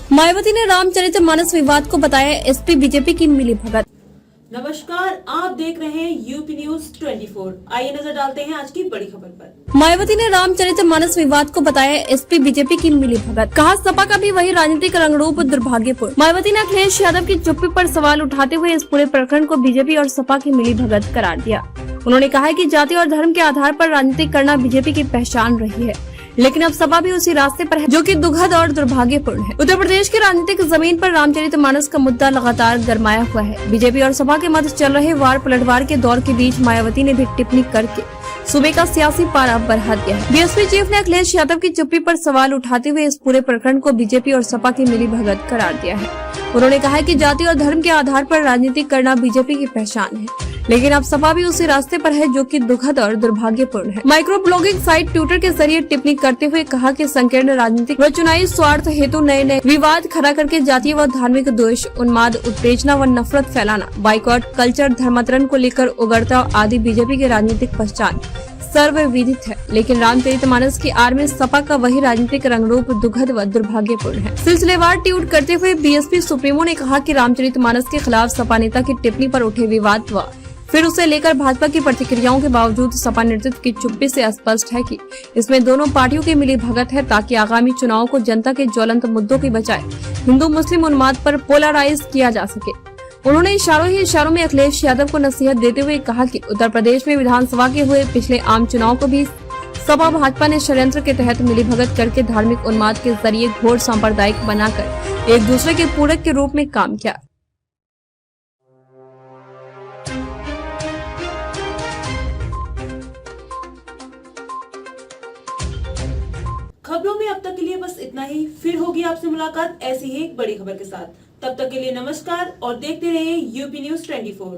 मायावती ने रामचरितमानस विवाद को बताया एसपी बीजेपी की मिलीभगत। नमस्कार, आप देख रहे हैं यूपी न्यूज 24। आइए नजर डालते हैं आज की बड़ी खबर पर। मायावती ने रामचरितमानस विवाद को बताया एसपी बीजेपी की मिलीभगत। कहा सपा का भी वही राजनीतिक रंगरूप दुर्भाग्यपूर्ण। मायावती ने अखिलेश यादव की चुप्पी पर सवाल उठाते हुए इस पूरे प्रकरण को बीजेपी और सपा की मिलीभगत करार दिया। उन्होंने कहा कि जाति और धर्म के आधार पर राजनीति करना बीजेपी की पहचान रही है, लेकिन अब सपा भी उसी रास्ते पर है जो कि दुखद और दुर्भाग्यपूर्ण है। उत्तर प्रदेश की राजनीतिक जमीन पर रामचरितमानस का मुद्दा लगातार गरमाया हुआ है। बीजेपी और सपा के मध्य चल रहे वार पलटवार के दौर के बीच मायावती ने भी टिप्पणी करके सूबे का सियासी पारा बढ़ा दिया है। बीएसपी चीफ ने अखिलेश यादव की चुप्पी पर सवाल उठाते हुए इस पूरे प्रकरण को बीजेपी और सपा की मिलीभगत करार दिया है। उन्होंने कहा कि जाति और धर्म के आधार पर राजनीति करना बीजेपी की पहचान है, लेकिन अब सपा भी उसी रास्ते पर है जो कि दुखद और दुर्भाग्यपूर्ण है। माइक्रो ब्लॉगिंग साइट ट्विटर के जरिए टिप्पणी करते हुए कहा कि संकीर्ण राजनीतिक व चुनावी स्वार्थ हेतु नए नए विवाद खड़ा करके जातीय व धार्मिक द्वेष, उन्माद, उत्तेजना व नफरत फैलाना, बाइकॉट कल्चर, धर्मांतरण को लेकर उग्रता आदि बीजेपी की राजनीतिक पहचान सर्वविदित है, लेकिन रामचरितमानस की आड़ में सपा का वही राजनीतिक रंगरूप दुखद व दुर्भाग्यपूर्ण है। सिलसिलेवार ट्वीट करते हुए बीएसपी सुप्रीमो ने कहा कि रामचरितमानस के खिलाफ सपा नेता की टिप्पणी पर उठे विवाद व फिर उसे लेकर भाजपा की प्रतिक्रियाओं के बावजूद सपा नेतृत्व की चुप्पी से स्पष्ट है कि इसमें दोनों पार्टियों की मिलीभगत है ताकि आगामी चुनाव को जनता के ज्वलंत मुद्दों की बजाय हिंदू मुस्लिम उन्माद पर पोलराइज किया जा सके। उन्होंने इशारों ही इशारों में अखिलेश यादव को नसीहत देते हुए कहा कि उत्तर प्रदेश में विधानसभा के हुए पिछले आम चुनाव को भी सपा भाजपा ने षड्यंत्र के तहत मिलीभगत करके धार्मिक उन्माद के जरिए घोर सांप्रदायिक बनाकर एक दूसरे के पूरक के रूप में काम किया। खबरों में अब तक के लिए बस इतना ही। फिर होगी आपसे मुलाकात ऐसी ही एक बड़ी खबर के साथ। तब तक के लिए नमस्कार और देखते रहिए यूपी न्यूज 24।